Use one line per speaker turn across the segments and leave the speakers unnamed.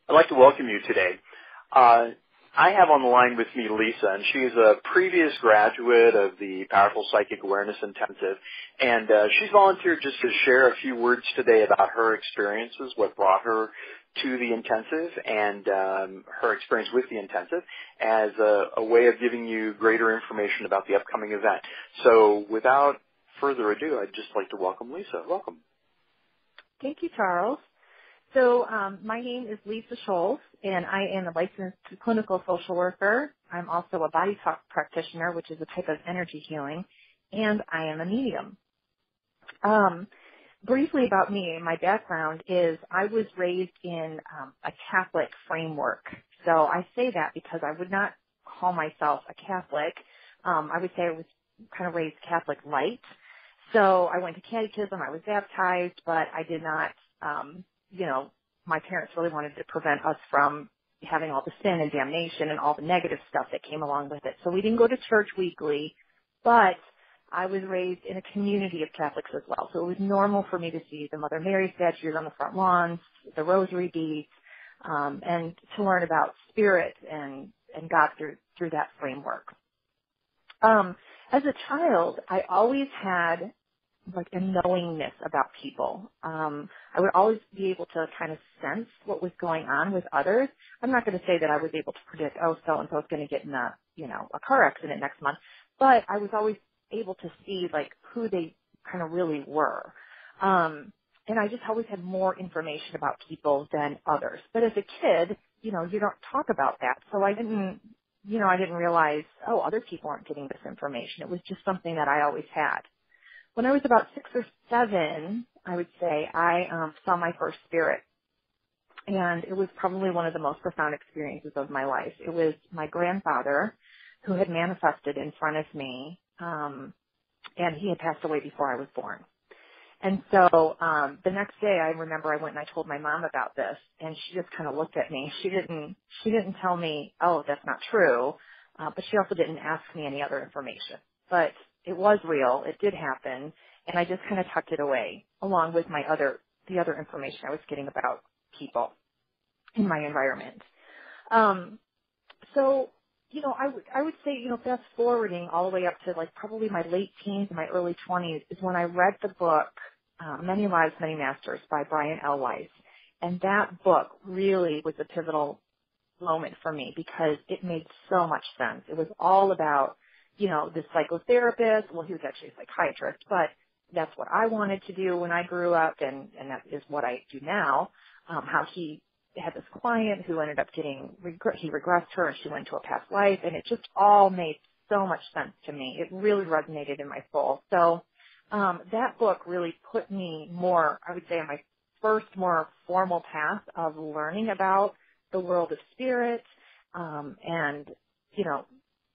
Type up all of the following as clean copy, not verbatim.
I'd like to welcome you today. I have on the line with me Lisa, and she's a previous graduate of the Powerful Psychic Awareness Intensive, and she's volunteered just to share a few words today about her experiences, what brought her to the intensive, and her experience with the intensive as a way of giving you greater information about the upcoming event. So without further ado, I'd just like to welcome Lisa. Welcome.
Thank you, Charles. So my name is Lisa Scholz, and I am a licensed clinical social worker. I'm also a body talk practitioner, which is a type of energy healing, and I am a medium. Briefly about me, my background is I was raised in a Catholic framework. So I say that because I would not call myself a Catholic. I would say I was kind of raised Catholic light. So I went to catechism, I was baptized, but I did not, my parents really wanted to prevent us from having all the sin and damnation and all the negative stuff that came along with it. So we didn't go to church weekly, but I was raised in a community of Catholics as well. So it was normal for me to see the Mother Mary statues on the front lawns, the rosary beads, and to learn about spirit and God through that framework. As a child, I always had like a knowingness about people. I would always be able to kind of sense what was going on with others. I'm not going to say that I was able to predict, so-and-so is going to get in a car accident next month, but I was always able to see like who they kind of really were. And I just always had more information about people than others. But as a kid, you don't talk about that. So I didn't realize, other people aren't getting this information. It was just something that I always had. When I was about 6 or 7, I would say, I saw my first spirit. And it was probably one of the most profound experiences of my life. It was my grandfather who had manifested in front of me, and he had passed away before I was born. And so the next day, I remember I went and I told my mom about this, and she just kind of looked at me. She didn't tell me, that's not true, but she also didn't ask me any other information. But it was real. It did happen, and I just kind of tucked it away, along with the other information I was getting about people in my environment. So I would say, fast forwarding all the way up to like probably my late teens and my early 20s is when I read the book, Many Lives, Many Masters by Brian L. Weiss. And that book really was a pivotal moment for me because it made so much sense. It was all about, this psychotherapist. Well, he was actually a psychiatrist, but that's what I wanted to do when I grew up, and that is what I do now. How he had this client who ended up he regressed her and she went to a past life, and it just all made so much sense to me. It really resonated in my soul. So that book really put me more, I would say, on my first more formal path of learning about the world of spirit, and,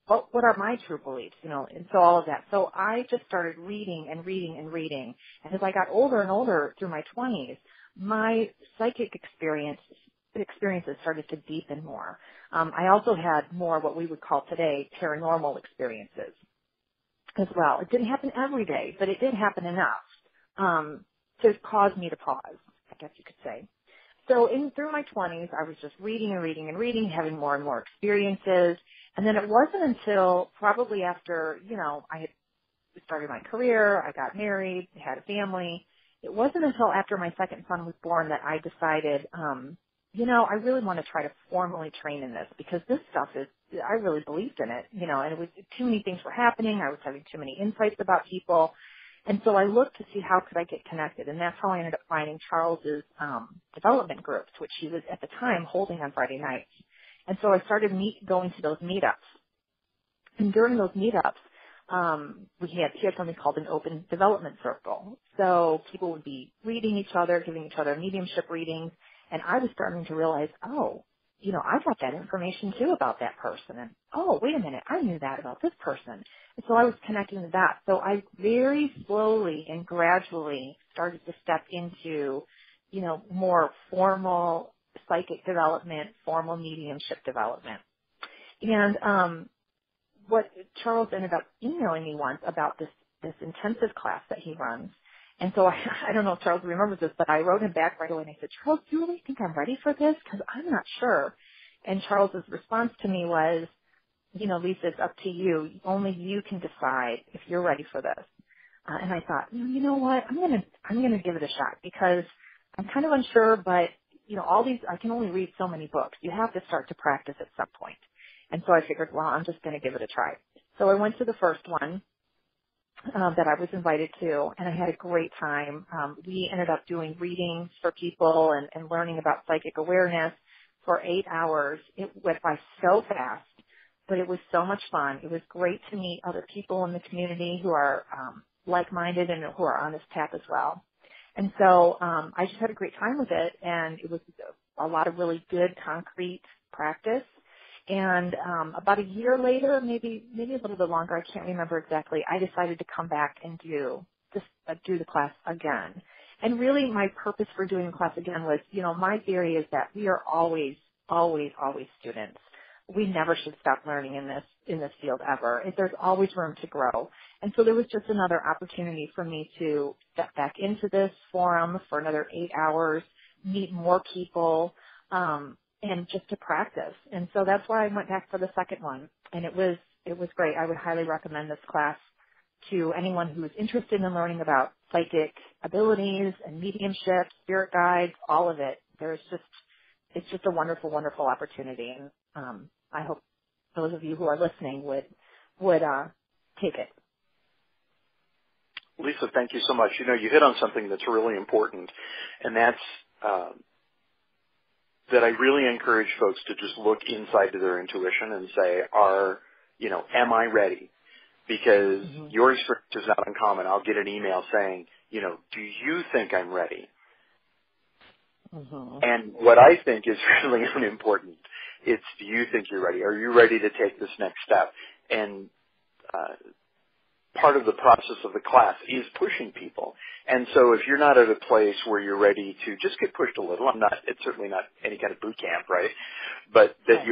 what are my true beliefs, and so all of that. So I just started reading and reading and reading. And as I got older and older through my 20s, my psychic experiences started to deepen more. I also had more what we would call today paranormal experiences as well. It didn't happen every day, but it did happen enough to cause me to pause, I guess you could say. So through my 20s, I was just reading and reading and reading, having more and more experiences. And then it wasn't until probably after, I had started my career, I got married, had a family. It wasn't until after my second son was born that I decided, I really want to try to formally train in this because this stuff I really believed in it, and it was too many things were happening. I was having too many insights about people. And so I looked to see how could I get connected. And that's how I ended up finding Charles's development groups, which he was at the time holding on Friday nights. And so I started going to those meetups. And during those meetups, he had something called an open development circle. So people would be reading each other, giving each other mediumship readings. And I was starting to realize, I got that information too about that person. And, wait a minute, I knew that about this person. And so I was connecting to that. So I very slowly and gradually started to step into, more formal psychic development, formal mediumship development. And what Charles ended up emailing me once about this intensive class that he runs. And so I don't know if Charles remembers this, but I wrote him back right away and I said, Charles, do you really think I'm ready for this? Because I'm not sure. And Charles's response to me was, you know, Lisa, it's up to you. Only you can decide if you're ready for this. And I thought, you know what? I'm gonna give it a shot because I'm kind of unsure, but you know, all these, I can only read so many books. You have to start to practice at some point. And so I figured, well, I'm just going to give it a try. So I went to the first one that I was invited to, and I had a great time. We ended up doing readings for people and learning about psychic awareness for 8 hours. It went by so fast, but it was so much fun. It was great to meet other people in the community who are like-minded and who are on this path as well. And so I just had a great time with it, and it was a lot of really good, concrete practice. And about a year later, maybe a little bit longer, I can't remember exactly, I decided to come back and do the class again. And really my purpose for doing the class again was, you know, my theory is that we are always students. We never should stop learning in this field ever. There's always room to grow. And so there was just another opportunity for me to step back into this forum for another 8 hours, meet more people, and just to practice. And so that's why I went back for the second one. And it was great. I would highly recommend this class to anyone who is interested in learning about psychic abilities and mediumship, spirit guides, all of it. It's just a wonderful, wonderful opportunity. And I hope those of you who are listening would take it.
Lisa, thank you so much. You know, you hit on something that's really important, and that's that I really encourage folks to just look inside to their intuition and say, am I ready? Because your experience is not uncommon. I'll get an email saying, you know, do you think I'm ready? And what I think is really important, it's do you think you're ready? Are you ready to take this next step? And part of the process of the class is pushing people. And so if you're not at a place where you're ready to just get pushed a little, it's certainly not any kind of boot camp, right? But that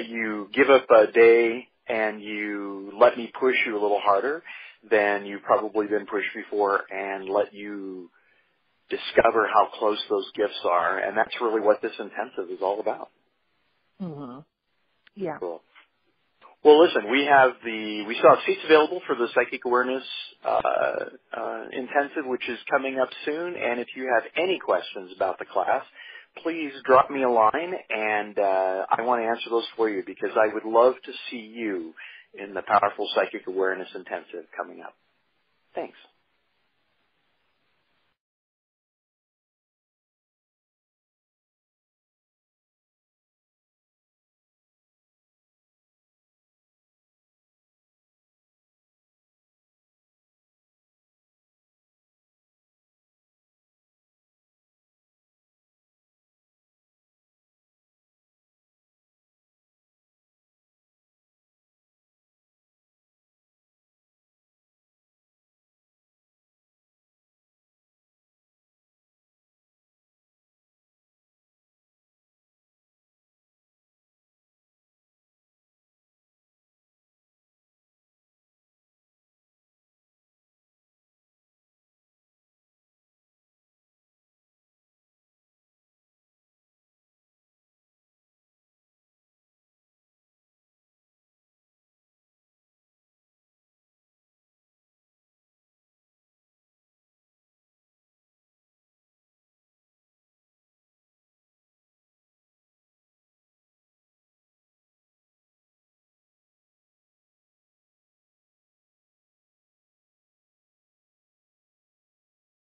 you give up a day and you let me push you a little harder than you've probably been pushed before, and let you discover how close those gifts are. And that's really what this intensive is all about.
Yeah.
Cool. Well, listen, we still have seats available for the Psychic Awareness Intensive, which is coming up soon. And if you have any questions about the class, please drop me a line, and I want to answer those for you, because I would love to see you in the Powerful Psychic Awareness Intensive coming up. Thanks.